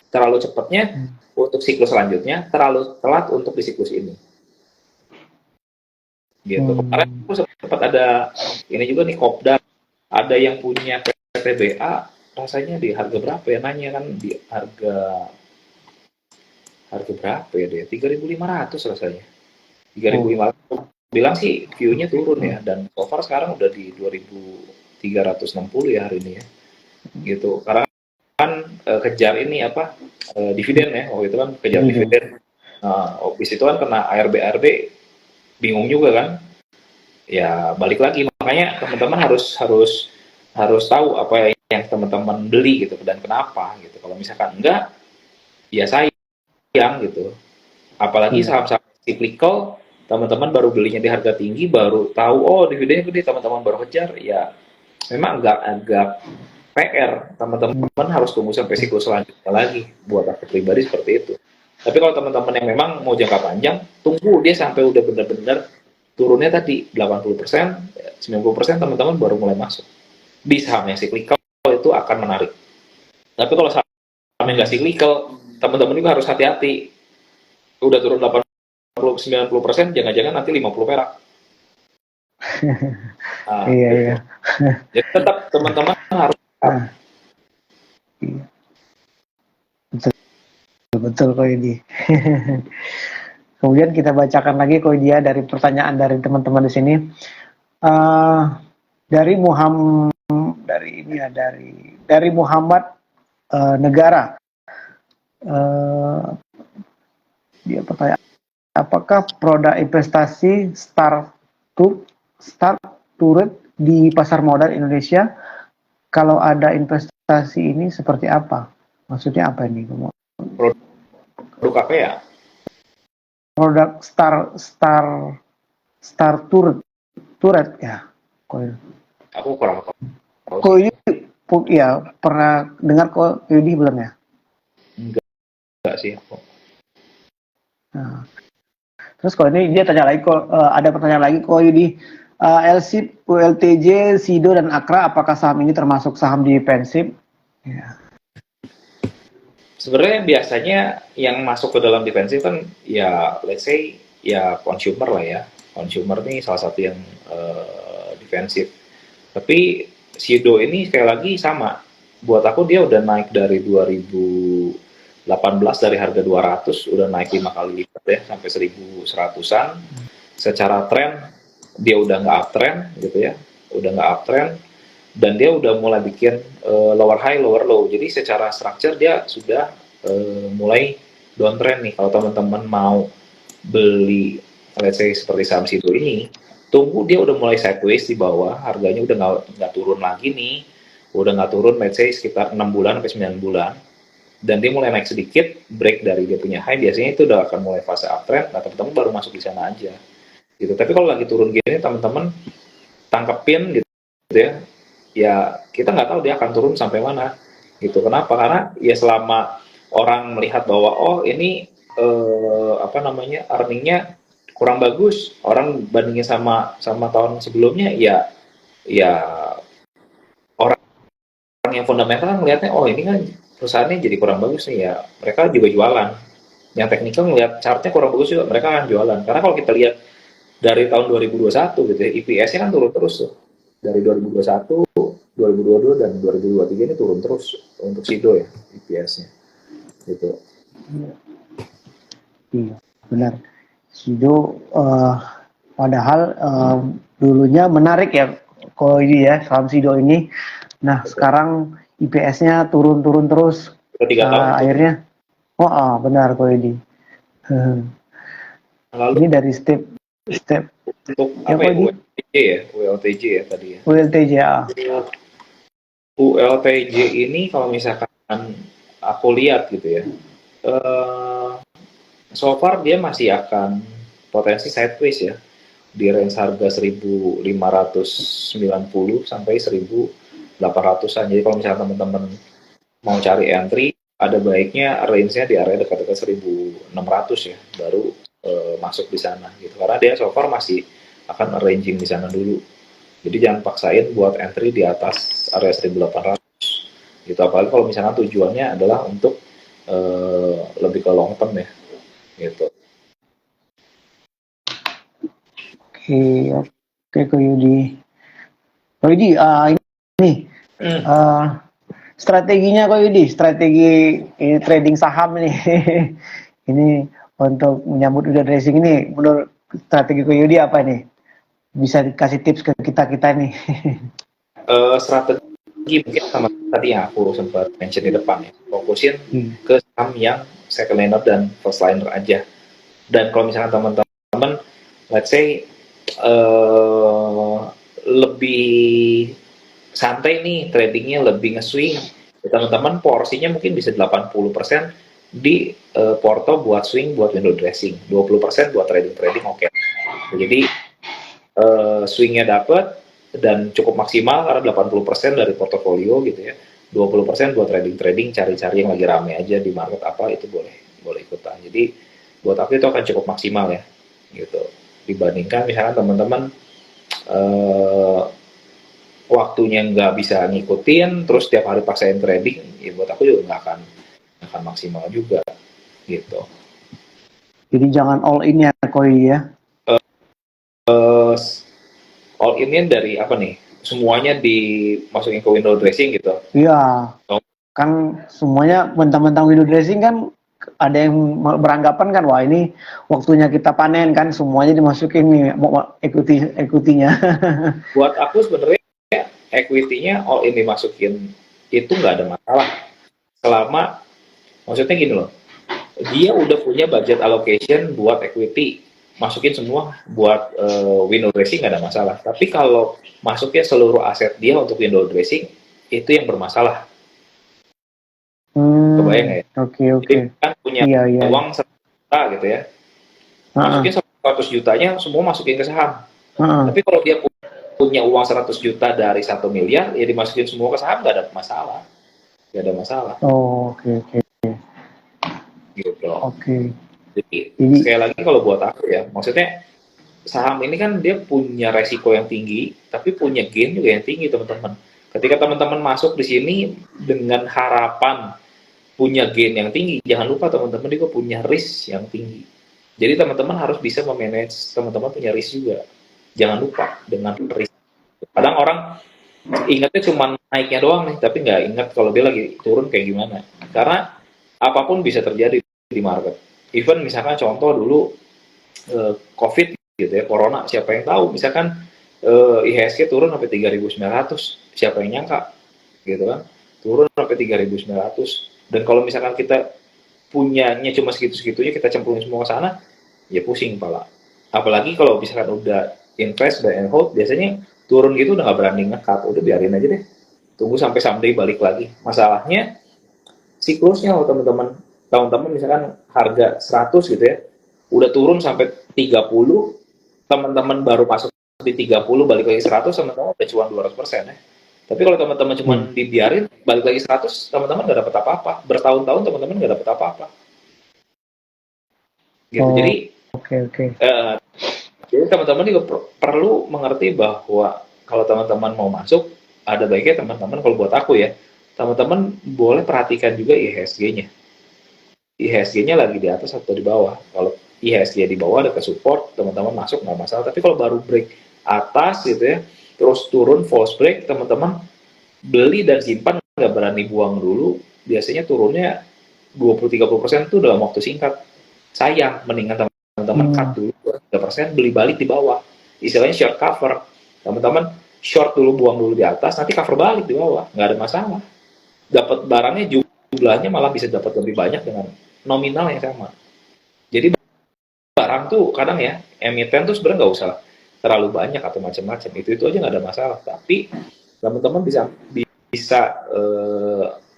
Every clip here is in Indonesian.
terlalu cepatnya untuk siklus selanjutnya, terlalu telat untuk di siklus ini. Gitu. Kemarin aku sempat ada ini juga nih Kopdar, ada yang punya PTBA, rasanya di harga berapa ya, nanya kan di harga berapa ya dia, 3.500 rasanya, 3.500. Bilang sih view-nya turun ya, dan so far sekarang udah di 2.360 ya hari ini ya, gitu. Karena kan kejar ini apa, dividen ya, itu kan kejar dividen. Nah, habis itu kan kena ARB bingung juga kan, ya balik lagi, makanya teman-teman harus tahu apa yang teman-teman beli gitu dan kenapa gitu. Kalau misalkan enggak, ya sayang gitu. Apalagi saham-saham cyclical, teman-teman baru belinya di harga tinggi, baru tahu oh dividennya gede, teman-teman baru kejar, ya memang agak PR. Teman-teman harus tunggu sampai siklus selanjutnya lagi, buat aku pribadi seperti itu. Tapi kalau teman-teman yang memang mau jangka panjang, tunggu dia sampai udah benar-benar turunnya tadi 80%, 90%, teman-teman baru mulai masuk. Di saham yang cyclical itu akan menarik. Tapi kalau saham yang nggak cyclical, teman-teman juga harus hati-hati. Udah turun 80-90%, jangan-jangan nanti 50 perak. Nah, iya, gitu. iya. Jadi tetap teman-teman harus Iya. Betul kok ini. Kemudian kita bacakan lagi kok dia dari pertanyaan dari teman-teman di sini. Dari Muhammad, dari Muhammad Negara. Dia bertanya, apakah produk investasi start turut di pasar modal Indonesia? Kalau ada investasi ini seperti apa? Maksudnya apa ini? produk apa ya? Produk star turret ya. Aku kurang tahu. Kok ini ya pernah dengar kok ini belum ya? Enggak sih aku. Nah. Terus kalau ini dia tanya lagi kok, ada pertanyaan lagi kok ini, LSIP, ULTJ, SIDO dan AKRA, apakah saham ini termasuk saham defensif? Ya. Sebenarnya biasanya yang masuk ke dalam defensif kan ya let's say ya consumer lah ya. Consumer ini salah satu yang defensif. Tapi SIDO ini sekali lagi sama. Buat aku dia udah naik dari 2018 dari harga 200 udah naik 5 kali lipat ya sampai 1.100-an. Secara tren dia udah nggak uptrend gitu ya. Udah nggak uptrend dan dia udah mulai bikin lower high, lower low. Jadi secara structure dia sudah mulai downtrend nih. Kalau teman-teman mau beli let's say seperti saham SIDO ini, tunggu dia udah mulai sideways di bawah, harganya udah nggak turun lagi nih, udah nggak turun let's say sekitar 6 bulan sampai 9 bulan, dan dia mulai naik sedikit, break dari dia punya high, biasanya itu udah akan mulai fase uptrend, nah teman-teman baru masuk di sana aja gitu. Tapi kalau lagi turun gini, teman-teman tangkepin gitu ya, ya kita nggak tahu dia akan turun sampai mana gitu. Kenapa? Karena ya selama orang melihat bahwa oh ini earningnya kurang bagus, orang bandingin sama tahun sebelumnya, ya orang yang fundamental kan melihatnya oh ini kan perusahaannya jadi kurang bagus nih, ya mereka juga jualan. Yang teknikal melihat chartnya kurang bagus juga, mereka akan jualan. Karena kalau kita lihat dari tahun 2021 gitu ya, EPS-nya kan turun terus tuh. Dari 2021, 2022 dan 2023 ini turun terus untuk SIDO ya EPS-nya gitu. Iya, benar. SIDO padahal dulunya menarik ya kalau ini ya saham SIDO ini. Nah, betul. Sekarang IPS-nya turun terus. 3 tahun akhirnya benar kok ini. Lalu ini dari step untuk apa ya, ULTJ ya tadi ya. ULTJ ya. ULTJ ini kalau misalkan aku lihat gitu ya, so far dia masih akan potensi sideways ya, di range harga 1.590 sampai 1.800-an. Jadi kalau misalnya teman-teman mau cari entry, ada baiknya range-nya di area dekat-dekat 1.600 ya, baru masuk di sana gitu. Karena dia so far masih akan ranging di sana dulu. Jadi jangan paksain buat entry di atas area 1.800 gitu. Apalagi kalau misalnya tujuannya adalah untuk lebih ke long term ya, gitu. Oke, oke Ko Yudi. Ko Yudi, ini strateginya Ko Yudi, strategi trading saham ini. Ini untuk menyambut window dressing ini, menurut strategi Ko Yudi apa nih? Bisa dikasih tips ke kita nih. Strategi mungkin sama tadi yang aku sempat mention di depan ya, fokusin ke saham yang second liner dan first liner aja. Dan kalau misalnya teman-teman, let's say lebih santai nih tradingnya, lebih nge-swing, teman-teman porsinya mungkin bisa 80% di porto buat swing, buat window dressing, 20% buat trading oke. Jadi swingnya dapat dan cukup maksimal karena 80% dari portofolio gitu ya, 20% buat trading cari-cari yang lagi rame aja di market apa, itu boleh ikutan. Jadi buat aku itu akan cukup maksimal ya gitu, dibandingkan misalkan teman-teman waktunya nggak bisa ngikutin terus tiap hari paksain trading, ya buat aku juga nggak akan maksimal juga gitu. Jadi jangan all in ya Koi ya. All in dari apa nih? Semuanya dimasukin ke window dressing gitu. Iya. Kan semuanya mentang-mentang window dressing kan ada yang beranggapan kan, wah ini waktunya kita panen kan, semuanya dimasukin nih equity-nya. Buat aku sebenarnya equity-nya all in dimasukin itu nggak ada masalah. Selama, maksudnya gini loh, dia udah punya budget allocation buat equity, masukin semua buat window dressing nggak ada masalah. Tapi kalau masukin seluruh aset dia untuk window dressing, itu yang bermasalah. Kebayang nggak ya? Oke. Jadi kan punya uang 100 juta gitu ya, masukin 100 jutanya semua masukin ke saham. Tapi kalau dia punya uang 100 juta dari 1 miliar, ya dimasukin semua ke saham, nggak ada masalah. Nggak ada masalah. Oke. Gitu. Oke. Jadi sekali lagi kalau buat aku ya, maksudnya saham ini kan dia punya resiko yang tinggi, tapi punya gain juga yang tinggi teman-teman. Ketika teman-teman masuk di sini dengan harapan punya gain yang tinggi, jangan lupa teman-teman juga punya risk yang tinggi. Jadi teman-teman harus bisa memanage, teman-teman punya risk juga. Jangan lupa dengan risk. Kadang orang ingatnya cuma naiknya doang nih, tapi nggak ingat kalau dia lagi turun kayak gimana. Karena apapun bisa terjadi di market. Even misalkan contoh dulu COVID gitu ya, corona, siapa yang tahu? Misalkan IHSG turun sampai 3.900, siapa yang nyangka? Gitu kan? Turun sampai 3.900. Dan kalau misalkan kita punyanya cuma segitu-segitunya, kita cemplungin semua ke sana, ya pusing kepala. Apalagi kalau misalkan udah invest, buy and hold, biasanya turun gitu udah nggak berani nge-cut, udah biarin aja deh. Tunggu sampai someday balik lagi. Masalahnya, siklusnya kalau teman-teman misalkan harga 100 gitu ya, udah turun sampai 30, teman-teman baru masuk di 30, balik lagi 100, teman-teman udah cuan 200% ya. Tapi kalau teman-teman cuma dibiarin, balik lagi 100, teman-teman nggak dapat apa-apa. Bertahun-tahun teman-teman nggak dapat apa-apa. Gitu. Jadi, jadi teman-teman juga perlu mengerti bahwa kalau teman-teman mau masuk, ada baiknya teman-teman, kalau buat aku ya, teman-teman boleh perhatikan juga IHSG-nya. IHSG-nya lagi di atas atau di bawah. Kalau IHSG di bawah ada ke support, teman-teman masuk nggak masalah. Tapi kalau baru break atas gitu ya, terus turun false break, teman-teman beli dan simpan, nggak berani buang dulu, biasanya turunnya 20-30% itu dalam waktu singkat. Sayang, mendingan teman-teman cut dulu 3%, beli balik di bawah. Istilahnya short cover. Teman-teman short dulu, buang dulu di atas, nanti cover balik di bawah, nggak ada masalah. Dapat barangnya jumlahnya malah bisa dapat lebih banyak dengan nominal yang sama. Jadi barang tuh kadang ya, emiten tuh sebenarnya nggak usah terlalu banyak atau macam-macam, itu aja nggak ada masalah. Tapi teman-teman bisa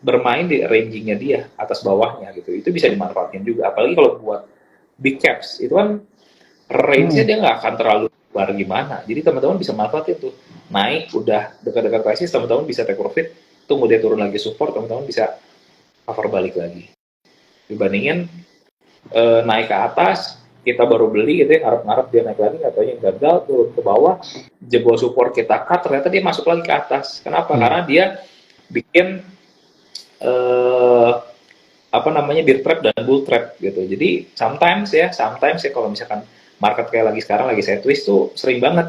bermain di rangingnya dia, atas bawahnya gitu, itu bisa dimanfaatkan juga. Apalagi kalau buat big caps, itu kan range-nya dia nggak akan terlalu besar gimana. Jadi teman-teman bisa manfaatin tuh, naik udah dekat-dekat krisis, teman-teman bisa take profit, tunggu dia turun lagi support, teman-teman bisa cover balik lagi. Dibandingin naik ke atas, kita baru beli gitu ya, ngarep-ngarep dia naik lagi, nggak tahu yang gagal, turun ke bawah, jebol support kita cut, ternyata dia masuk lagi ke atas. Kenapa? Karena dia bikin bear trap dan bull trap gitu. Jadi sometimes ya kalau misalkan market kayak lagi sekarang lagi sideways tuh sering banget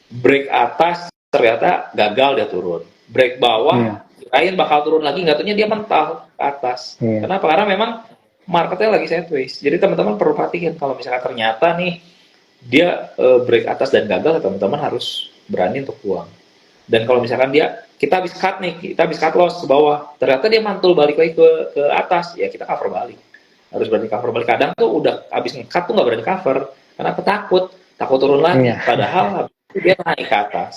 break atas ternyata gagal dia turun. Break bawah kirain bakal turun lagi, nggak taunya dia mental ke atas. Kenapa? Karena memang marketnya lagi sideways. Jadi teman-teman perlu perhatikan kalau misalkan ternyata nih dia break atas dan gagal, teman-teman harus berani untuk buang. Dan kalau misalkan kita habis cut nih, kita habis cut loss ke bawah, ternyata dia mantul balik lagi ke atas, ya kita cover balik. Harus berani cover balik. Kadang tuh udah habis nge-cut tuh nggak berani cover, karena takut turun lagi. Padahal habis itu dia naik ke atas.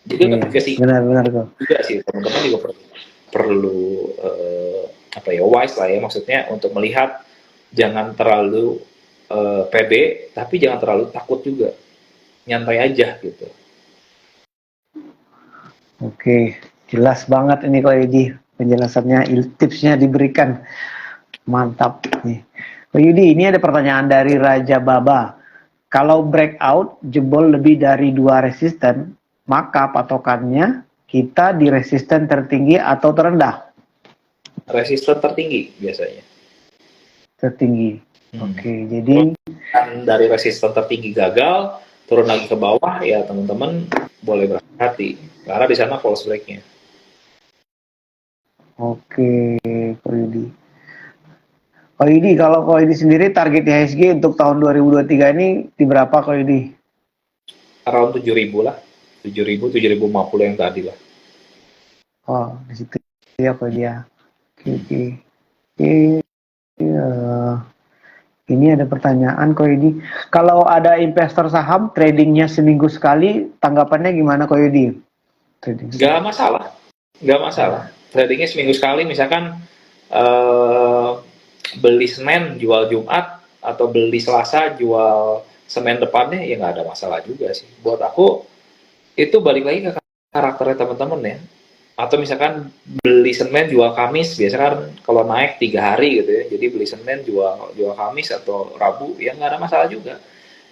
Jadi lebih ke sih benar tuh. Juga sih teman-teman juga perlu wise lah ya, maksudnya untuk melihat jangan terlalu pede, tapi jangan terlalu takut juga, nyantai aja gitu. Oke, jelas banget ini Ko Yudi penjelasannya, tipsnya diberikan, mantap nih. Ko Yudi, ini ada pertanyaan dari Raja Baba. Kalau breakout jebol lebih dari 2 resisten, maka patokannya kita di resisten tertinggi atau terendah? Resisten tertinggi biasanya. Tertinggi. Oke, jadi dari resisten tertinggi gagal, turun lagi ke bawah, ya teman-teman boleh berhati, karena di sana false break-nya. Oke, Ko Yudi. Ko Yudi, kalau Ko Yudi sendiri target IHSG untuk tahun 2023 ini di berapa Ko Yudi? Around 7.000 lah, 7.000, 7.050 yang tadi lah. Oh, di situ ya Ko dia. Oke. Ini ada pertanyaan Ko Yudi. Kalau ada investor saham tradingnya seminggu sekali, tanggapannya gimana Ko Yudi? Nggak masalah. Tradingnya seminggu sekali, misalkan beli Senin jual Jumat, atau beli Selasa jual Senin depannya, ya nggak ada masalah juga sih. Buat aku itu balik lagi ke karakternya teman-teman ya. Atau misalkan beli Senin jual Kamis, biasa kan kalau naik 3 hari gitu ya, jadi beli Senin jual Kamis atau Rabu, ya nggak ada masalah juga.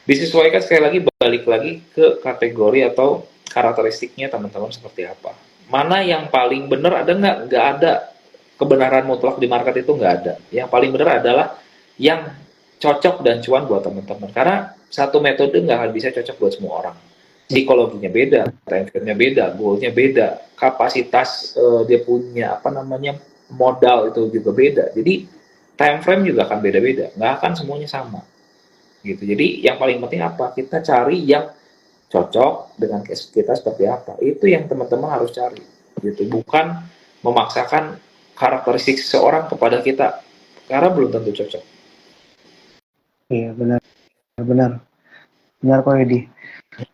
Disesuaikan, sekali lagi balik lagi ke kategori atau karakteristiknya teman-teman seperti apa. Mana yang paling benar, ada nggak? Nggak ada kebenaran mutlak di market, itu nggak ada. Yang paling benar adalah yang cocok dan cuan buat teman-teman. Karena satu metode nggak akan bisa cocok buat semua orang. Psikologinya beda, time frame-nya beda, goal-nya beda, kapasitas dia punya modal itu juga beda. Jadi time frame juga akan beda-beda, nggak akan semuanya sama. Gitu. Jadi yang paling penting apa? Kita cari yang cocok dengan case kita seperti apa. Itu yang teman-teman harus cari. Gitu. Bukan memaksakan karakteristik seseorang kepada kita, karena belum tentu cocok. Iya, benar Ko Yudi.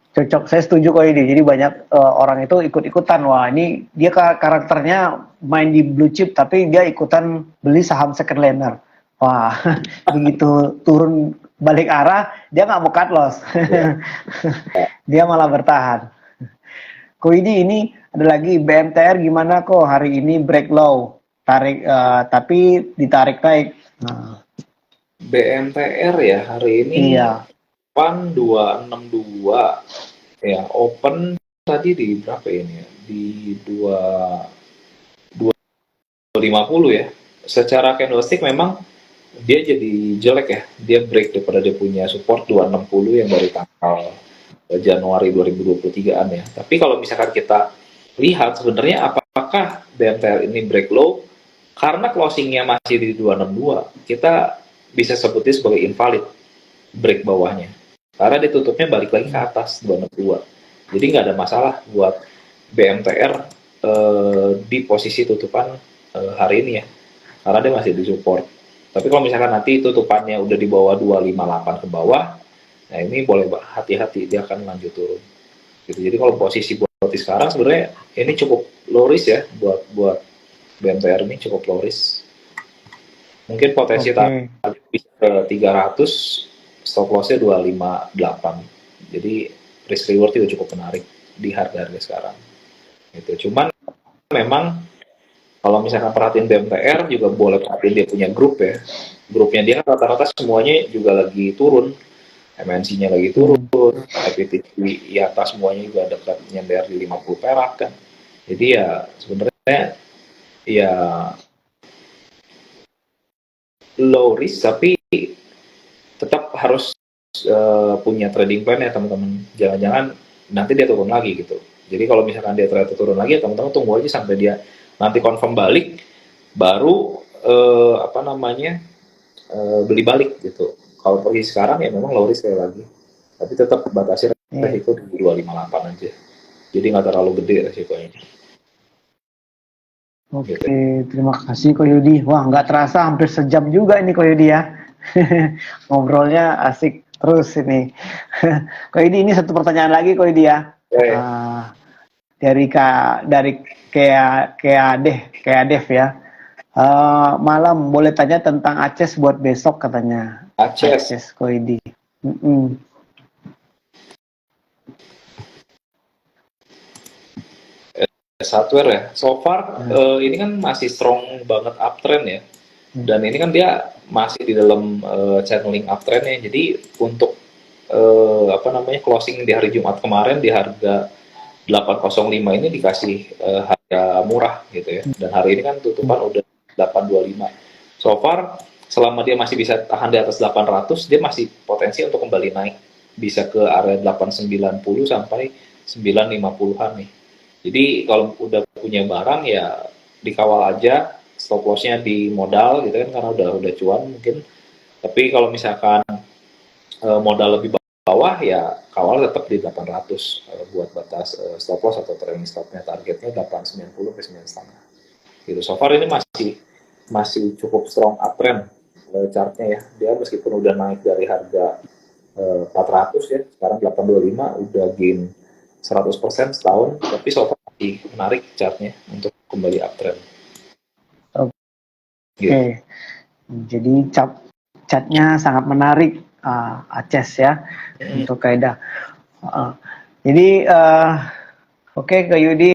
Cocok, saya setuju Ko Yudi. Jadi banyak orang itu ikut-ikutan. Wah, ini dia karakternya main di blue chip, tapi dia ikutan beli saham second laner. Wah, begitu turun balik arah, dia nggak mau cut loss. Dia malah bertahan. Ko Yudi, ini ada lagi BMTR gimana kok hari ini break low, tapi ditarik naik. Nah. BMTR ya hari ini Iya. 262 ya, open tadi di berapa ini ya? Di 250 ya. Secara candlestick memang dia jadi jelek ya. Dia break daripada dia punya support 260 yang dari tanggal Januari 2023-an ya. Tapi kalau misalkan kita lihat sebenarnya apakah BMTR ini break low, karena closingnya masih di 262, kita bisa sebutnya sebagai invalid break bawahnya. Karena ditutupnya balik lagi ke atas 262. Jadi nggak ada masalah buat BMTR di posisi tutupan hari ini ya. Karena dia masih di support. Tapi kalau misalkan nanti tutupannya udah di bawah 258 ke bawah, nah ini boleh hati-hati, dia akan lanjut turun. Gitu. Jadi kalau posisi buat sekarang sebenarnya ini cukup low risk ya, buat BMTR ini cukup low risk. Mungkin potensi target bisa ke 300, stop loss-nya 258. Jadi risk reward juga cukup menarik di harga-harga sekarang. Gitu. Cuman memang kalau misalkan perhatiin BMTR juga boleh perhatiin dia punya grup ya. Grupnya dia kan rata-rata semuanya juga lagi turun. MNC-nya lagi turun, IPTC di atas semuanya juga dekat nyender di 50 perak kan. Jadi ya sebenarnya ya low risk tapi tetap harus punya trading plan ya teman-teman. Jangan-jangan nanti dia turun lagi gitu. Jadi kalau misalkan dia ternyata turun lagi, ya teman-teman tunggu aja sampai dia nanti confirm balik, baru apa namanya beli balik gitu. Kalau pergi sekarang ya memang low risk sekali lagi, tapi tetap batasi resiko di 258 aja. Jadi nggak terlalu gede resikonya. Oke, terima kasih Ko Yudi. Wah, nggak terasa hampir sejam juga ini Ko Yudi ya. Ngobrolnya asik terus ini. Ko Yudi, ini satu pertanyaan lagi Ko Yudi ya. Dari kayak Dev ya. Malam boleh tanya tentang Aces buat besok katanya. Aces Ko Yudi. Software ya, so far ini kan masih strong banget uptrend ya, dan ini kan dia masih di dalam channeling uptrendnya. Jadi untuk apa namanya closing di hari Jumat kemarin di harga 805 ini dikasih harga murah gitu ya, dan hari ini kan tutupan udah 825. So far selama dia masih bisa tahan di atas 800, dia masih potensi untuk kembali naik, bisa ke area 890 sampai 950-an nih. Jadi kalau udah punya barang ya dikawal aja, stop lossnya di modal gitu kan, karena udah cuan mungkin. Tapi kalau misalkan modal lebih bawah ya kawal tetap di 800 buat batas stop loss atau trailing stopnya, targetnya 890 ke 9,5 gitu. So far ini masih cukup strong uptrend chartnya ya. Dia meskipun udah naik dari harga 400 ya, sekarang 825 udah gain 100% setahun, tapi so far masih menarik chartnya untuk kembali uptrend. Oke. Jadi chartnya sangat menarik Aces ya untuk kaidah. Jadi oke Kak Yudi,